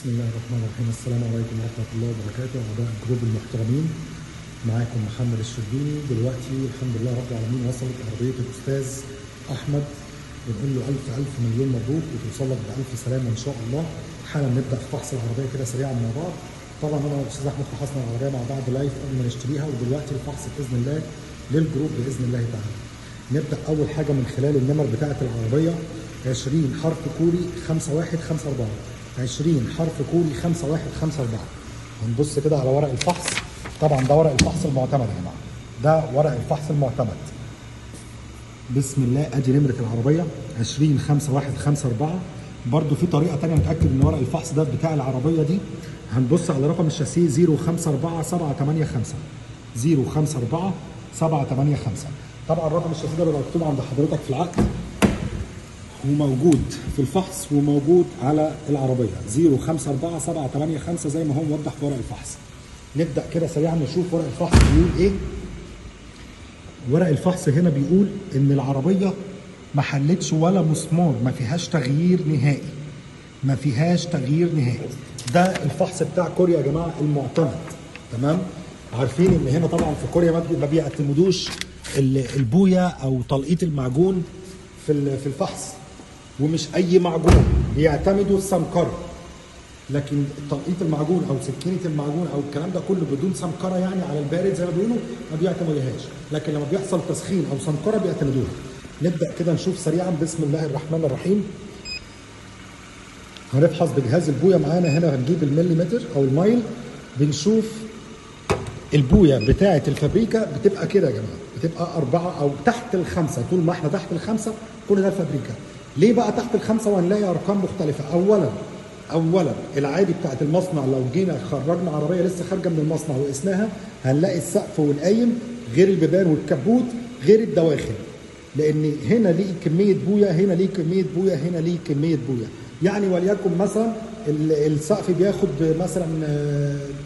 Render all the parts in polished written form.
بسم الله الرحمن الرحيم. السلام عليكم ورحمة الله وبركاته. أعضاء الجروب المحترمين، معاكم محمد الشربيني. دلوقتي الحمد لله رب العالمين وصلت عربية الأستاذ أحمد، بنقول له ألف مليون مبروك وتوصل لك بألف سلامة إن شاء الله. حالا نبدأ في فحص العربية كده سريعا مع بعض. طبعا أنا والأستاذ أحمد فحصنا العربية مع بعض لايف قبل ما نشتريها، ودلوقتي الفحص بإذن الله للجروب بإذن الله تعالى. نبدأ أول حاجة من خلال النمر بتاعة العربية 20 حرف كوري 5154، 20 حرف كوري 5154. هنبص كده على ورق الفحص. طبعا ده ورق الفحص المعتمد يا جماعه، ده ورق الفحص المعتمد. بسم الله، ادي نمره العربيه 20 5154. برده في طريقه ثانيه نتاكد ان ورق الفحص ده بتاع العربيه دي. هنبص على رقم الشاسيه 054 785 054 785. طبعا رقم الشاسيه ده بيبقى مكتوب عند حضرتك في العقد وموجود في الفحص وموجود على العربيه 054 785 زي ما هو موضح في ورق الفحص. نبدا كده سريعا نشوف ورق الفحص بيقول ايه. ورق الفحص هنا بيقول ان العربيه ما حلتش ولا مسمار، ما فيهاش تغيير نهائي، ما فيهاش تغيير نهائي. ده الفحص بتاع كوريا يا جماعه المعتمد. تمام، عارفين ان هنا طبعا في كوريا ما بيعتمدوش البويه او تلقيط المعجون في الفحص، ومش اي معجون، بيعتمدوا السمكره. لكن تلقيط المعجون او سكينه المعجون او الكلام ده كله بدون سمكره، يعني على البارد زي ما بيقولوا، ما بيعتمدوهاش. لكن لما بيحصل تسخين او سمكره بيعتمدوها. نبدا كده نشوف سريعا. بسم الله الرحمن الرحيم. هنفحص بجهاز البويه معانا هنا. هنجيب المليمتر او المايل، بنشوف البويه بتاعه الفابريكا بتبقى كده يا جماعه، بتبقى 4 او تحت ال5. طول ما احنا تحت ال5 كل ده الفابريكا. ليه بقى تحت ال5 وهنلاقي ارقام مختلفه؟ اولا العادي بتاعت المصنع، لو جينا خرجنا عربيه لسه خارجه من المصنع وقسناها، هنلاقي السقف والقايم غير البيبان والكبوت غير الدواخل، لان هنا ليه كميه بويه، هنا ليه كميه بويه، هنا ليه كميه بويه. يعني وليكن مثلا السقف بياخد مثلا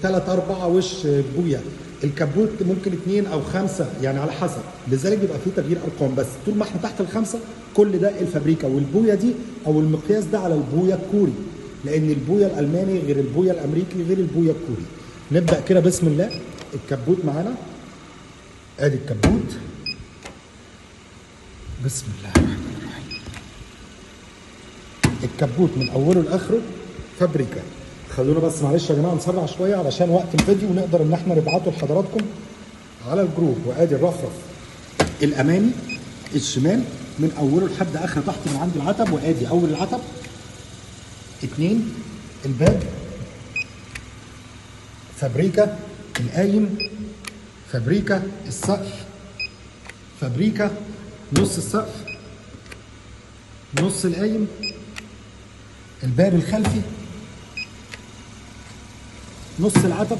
3-4 وش بويه، الكبوت ممكن 2 أو 5، يعني على حسب. لذلك بيبقى فيه تغيير ارقام. بس طول ما احنا تحت ال5 كل ده الفابريكا. والبويه دي او المقياس ده على البويه الكوري، لان البويه الالماني غير البويه الامريكي غير البويه الكوري. نبدا كده بسم الله. الكبوت معانا، ادي الكبوت. بسم الله الرحمن الرحيم. الكبوت من اوله لاخره فابريكا. خلونا بس معلش يا جماعه نسرع شويه علشان وقت الفيديو ونقدر ان احنا نبعته لحضراتكم على الجروب. وادي الرفرف الامامي الشمال من اوله لحد اخر تحت من عند العتب، وادي اول العتب 2 الباب فابريكا، القايم فابريكا، السقف فابريكا، نص السقف، نص القايم، الباب الخلفي، نص العتب،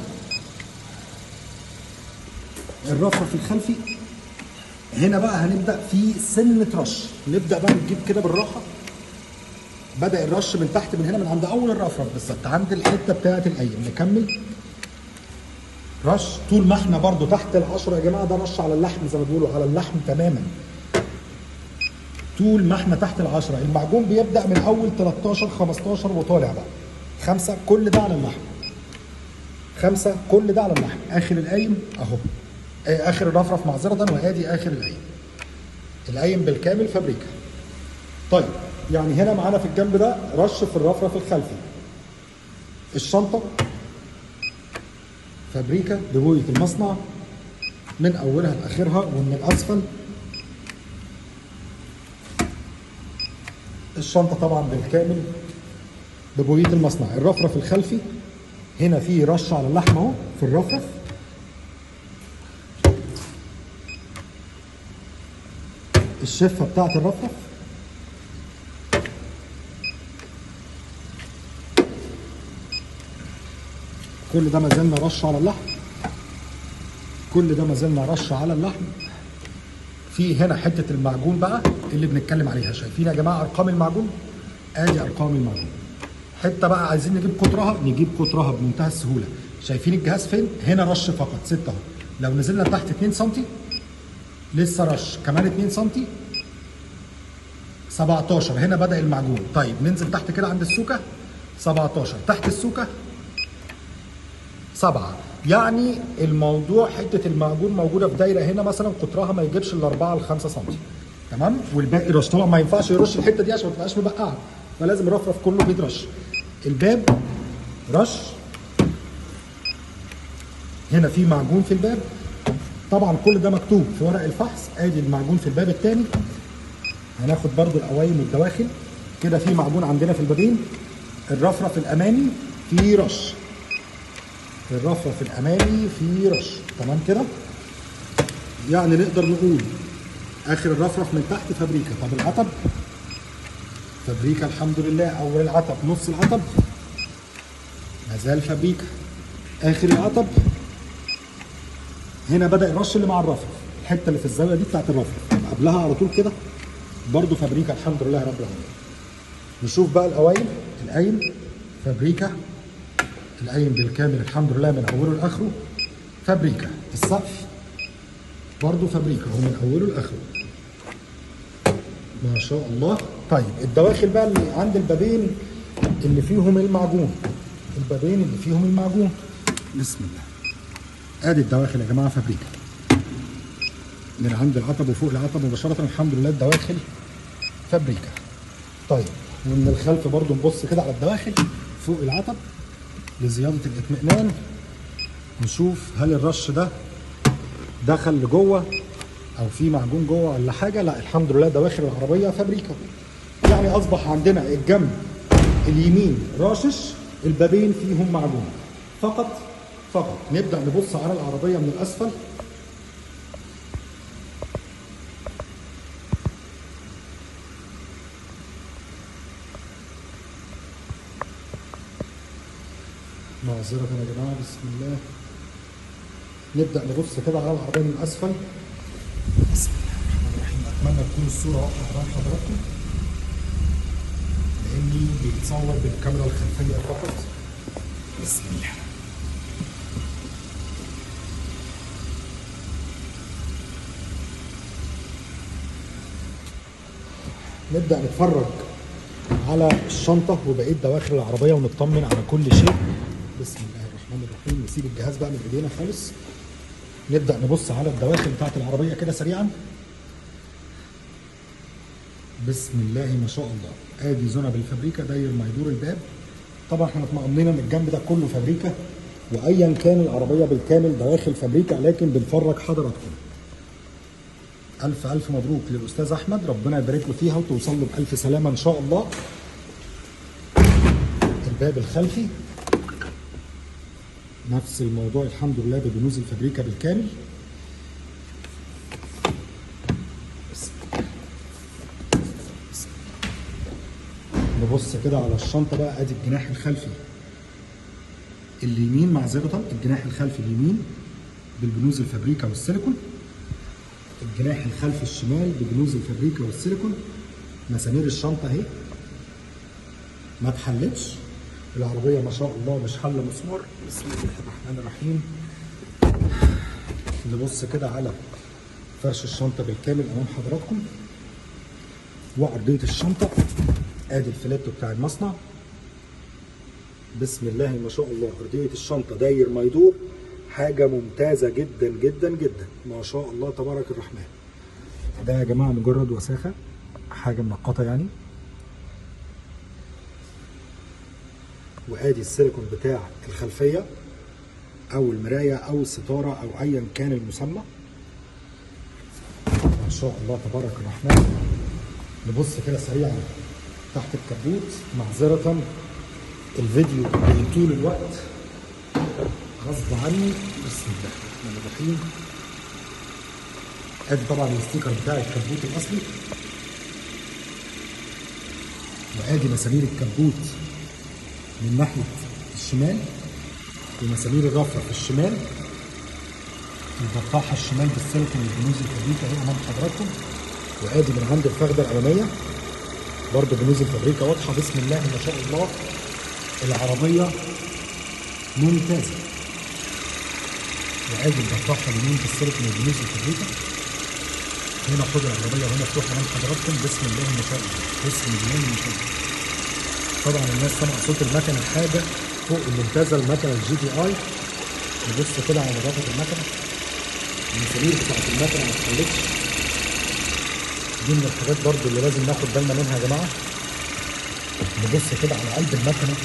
الرفرف الخلفي. هنا بقى هنبدا في سنه رش. نبدا بقى نجيب كده بالراحه. بدأ الرش من تحت، من هنا، من عند أول الرفرف بالظبط، عند الحتة بتاعة القايم. نكمل رش طول ما احنا برضو تحت ال10 يا جماعة. ده رش على اللحم زي ما بيقولوا، على اللحم تماما. طول ما احنا تحت ال10. المعجون بيبدأ من أول 13 15 وطالع بقى 5، كل ده على اللحم. 5 كل ده على اللحم. آخر القايم أهو، آخر الرفرف معذرة، وآدي آخر القايم. القايم بالكامل فابريكا. طيب يعني هنا معانا في الجنب ده رش في الرفرف الخلفي. الشنطة فابريكا ببوية المصنع من أولها لآخرها ومن الأسفل. الشنطة طبعا بالكامل ببوية المصنع. الرفرف الخلفي هنا فيه رش على اللحم أهو في الرفرف. الشفة بتاعت الرفرف. كل ده ما زلنا رش على اللحم، كل ده ما زلنا رش على اللحم. في هنا حته المعجون بقى اللي بنتكلم عليها. شايفين يا جماعه ارقام المعجون؟ ادي ارقام المعجون. حته بقى عايزين نجيب قطرها، نجيب قطرها بمنتهى السهوله. شايفين الجهاز فين؟ هنا رش فقط 6 اهو. لو نزلنا تحت 2 سم لسه رش، كمان 2 سم 17. هنا بدأ المعجون. طيب ننزل تحت كده عند السوكه 17 تحت السوكه 7. يعني الموضوع حته المعجون موجوده في دايره هنا مثلا قطرها ما يجيبش الا 4 ل 5 سم. تمام. والباقي رش. طبعا ما ينفعش يرش الحته دي عشان ما تبقاش مبقعه، فلازم الرفرف كله بيترش. الباب رش. هنا في معجون في الباب، طبعا كل ده مكتوب في ورق الفحص. ادي المعجون في الباب الثاني. هناخد برضو القوايم والدواخل كده. في معجون عندنا في البابين. الرفرف الامامي فيه رش. الرفرف الامامي فيه رش. تمام كده. يعني نقدر نقول اخر الرفرف من تحت فابريكا. طب العتب فابريكا الحمد لله. اول العتب، نص العتب مازال فابريكا. اخر العتب هنا بدأ الرش اللي مع الرفرف، الحته اللي في الزاويه دي بتاعت الرفرف، قبلها على طول كده برضو فابريكا الحمد لله رب العالمين. نشوف بقى القوايم. القايم فابريكا. القايم بالكامل الحمد لله من اوله لاخره فابريكا. السقف برضو فابريكا هو من اوله لاخره ما شاء الله. طيب الدواخل بقى اللي عند البابين اللي فيهم المعجون. البابين اللي فيهم المعجون بسم الله. ادي الدواخل يا جماعه فابريكا من عند العتب وفوق العتب مباشره الحمد لله الدواخل فابريكا. طيب ومن الخلف برضو نبص كده على الدواخل فوق العتب لزياده الاطمئنان. نشوف هل الرش ده دخل لجوه او في معجون جوه ولا حاجه. لا الحمد لله دواخل العربيه فابريكا. يعني اصبح عندنا الجنب اليمين راشش، البابين فيهم معجون فقط. نبدا نبص على العربيه من الاسفل. معذره يا جماعه بسم الله. نبدا نبص كده على العربيه من الاسفل. بسم الله الرحمن الرحيم. اتمنى تكون الصوره واضحه امام حضراتكم لاني بيتصور بالكاميرا الخلفيه فقط. بسم الله. نبدأ نتفرج على الشنطة وبقية دواخل العربية ونطمن على كل شيء. بسم الله الرحمن الرحيم. نسيب الجهاز بقى من ايدينا خالص. نبدأ نبص على الدواخل بتاعت العربية كده سريعا. بسم الله ما شاء الله. ادي زونة بالفابريكا داير ما يدور الباب. طبعا احنا مطمئنين ان الجنب ده كله فابريكا، وايا كان العربية بالكامل دواخل فابريكا، لكن بنفرج حضراتكم. ألف مبروك للأستاذ أحمد، ربنا يبارك له فيها وتوصل له بألف سلامة إن شاء الله. الباب الخلفي نفس الموضوع الحمد لله ببنوز الفابريكا بالكامل. نبص كده على الشنطة بقى. أدي الجناح الخلفي اليمين، معذرة الجناح الخلفي اليمين بالبنوز الفابريكا والسيليكون. الجناح الخلفي الشمال بجنوز الفابريكا والسيليكون. مسامير الشنطه اهي ما اتحلتش. العربيه ما شاء الله مش حله مسمار. بسم الله الرحمن الرحيم. نبص كده على فرش الشنطه بالكامل امام حضراتكم وارضيه الشنطه. ادي الفلاتو بتاع المصنع. بسم الله ما شاء الله. ارضيه الشنطه داير ما يدور، حاجة ممتازة جدا جدا جدا ما شاء الله تبارك الرحمن. ده يا جماعة مجرد وساخة، حاجة منقطة يعني. وادي السيليكون بتاع الخلفية او المراية او الستارة او ايا كان المسمى. ما شاء الله تبارك الرحمن. نبص كده سريعا تحت الكبوت. معذرة الفيديو طول الوقت غصب عني. بسم الله الرحمن الرحيم. ادي طبعا الستيكر بتاع الكبوت الاصلي، وادي مسامير الكبوت من ناحيه الشمال، ومسامير الرفرف الشمال، البطاحه الشمال بالسيليكون والبنوز الفابريكا اهي امام حضراتكم. وادي من عند الفخده الاماميه برضه بنوز الفابريكا واضحه. بسم الله ما شاء الله. العربيه ممتازه. وادي البطاحه اليمين بالسيليكون والبنوز الفابريكا. هنا حوض العربيه وهنا مفتوح امام حضراتكم. بسم الله ما شاء الله. بسم الله ما شاء الله. طبعا الناس سمع صوت المكنه حاجه فوق الممتازه، المكنه الجي تي اي. نبص كده على نظافه المكنه، المسامير بتاعت المكنه ما اتحلتش، دي من الحاجات برضو اللي لازم ناخد بالنا منها يا جماعه. نبص كده على قلب المكنه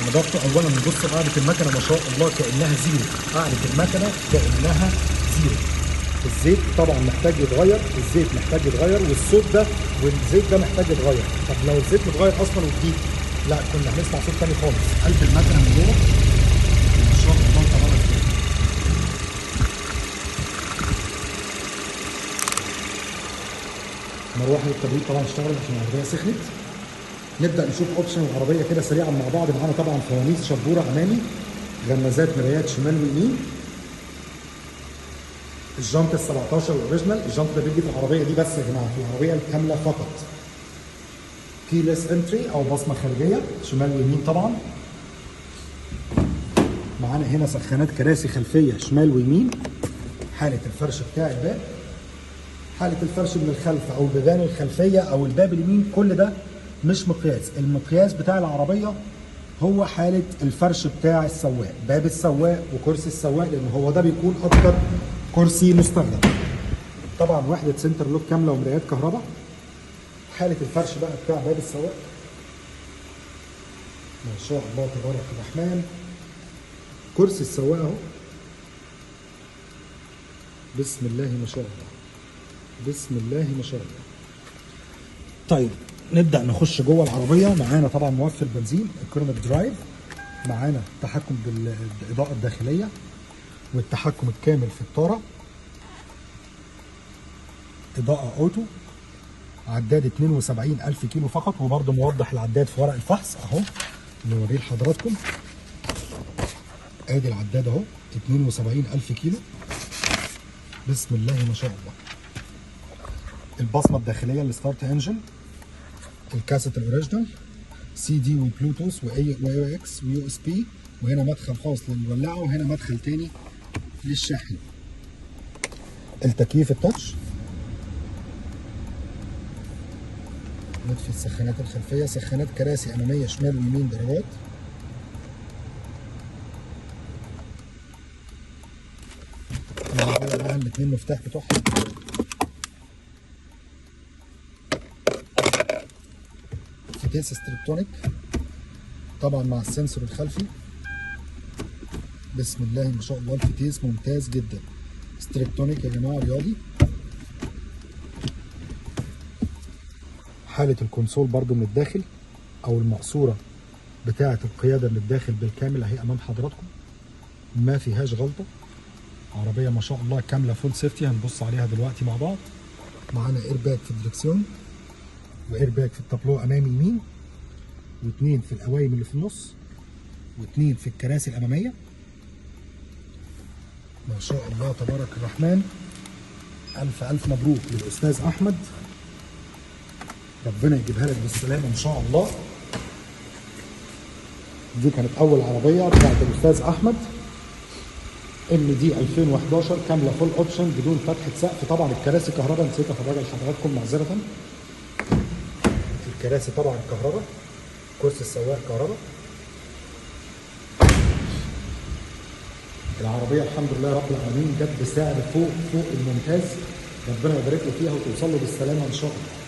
ونضافته. اولا نبص قاعده المكنه ما شاء الله كانها زيرو، قاعده المكنه كانها زيرو. الزيت طبعا محتاج يتغير، الزيت محتاج يتغير، والصوت ده والزيت ده محتاج يتغير. طب لو الزيت متغير اصلا وجديد لا كنا هنسمع صوت تاني خالص. قلب المكنه من جوه ما شاء الله تبارك الله. مروحه التبريد طبعا اشتغلت عشان العربيه سخنت. نبدا نشوف اوبشن العربيه كده سريعا مع بعض. معانا طبعا فوانيس شبوره امامي، غمازات مرايات شمال ويمين، الجنط ال 17 الاوريجينال. الجنط ده بيجي في العربيه دي بس يا جماعه، في العربيه الكامله فقط. كيلس انتري او بصمه خارجيه شمال ويمين طبعا. معانا هنا سخانات كراسي خلفيه شمال ويمين. حاله الفرش بتاع الباب، حاله الفرش من الخلف او البيبان الخلفيه او الباب اليمين، كل ده مش مقياس. المقياس بتاع العربيه هو حاله الفرش بتاع السواق، باب السواق وكرسي السواق، لان هو ده بيكون اكتر كرسي مستخدم. طبعا وحده سنتر لوك كامله ومرايات كهرباء. حاله الفرش بقى بتاع باب السواق ما شاء الله تبارك الرحمن. كرسي السواق اهو بسم الله ما شاء الله، بسم الله ما شاء الله. طيب نبدا نخش جوه العربيه. معانا طبعا موفر بنزين، الكرونيك درايف، معانا تحكم بالاضاءه الداخليه والتحكم الكامل في الطاره، اضاءه اوتو، عداد 72,000 كيلو فقط، وبرده موضح العداد في ورق الفحص اهو نوريه لحضراتكم. ادي العداد اهو 72,000 كيلو بسم الله ما شاء الله. البصمه الداخليه الستارت انجن، الكاسيت الاوريجينال، سي دي وبلوتوث واي او اكس ويو اس بي، وهنا مدخل خاص للولاعه وهنا مدخل تاني للشاحن. التكييف التاتش، نطفي السخانات الخلفيه، سخانات كراسي اماميه شمال ويمين درجات. العربيه معاها الاثنين مفتاح بتوعها. فتيس ستريبتونيك طبعا مع السنسور الخلفي بسم الله ما شاء الله. الفتيس ممتاز جدا، ستريبتونيك يا جماعه رياضي. حاله الكونسول برضو من الداخل او المقصوره بتاعه القياده من الداخل بالكامل اهي امام حضراتكم، ما فيهاش غلطه. عربيه ما شاء الله كامله فول سيفتي، هنبص عليها دلوقتي مع بعض. معانا ايرباك في الدركسيون، وايرباك في التابلو امامي يمين، واثنين في القوايم اللي في النص، واثنين في الكراسي الاماميه. ما شاء الله تبارك الرحمن. الف الف مبروك للاستاذ احمد، ربنا يجيبها لك بالسلامه ان شاء الله. دي كانت اول عربيه بتاعت الاستاذ احمد، ام دي 2011 كامله فول اوبشن بدون فتحه سقف. طبعا الكراسي كهرباء، نسيت افرجها لحضراتكم معذره. الكراسي طبعا كهرباء، كرسي السواق كهرباء. العربيه الحمد لله رب العالمين جت بسعر فوق الممتاز، ربنا يبارك له فيها وتوصل له بالسلامه ان شاء الله.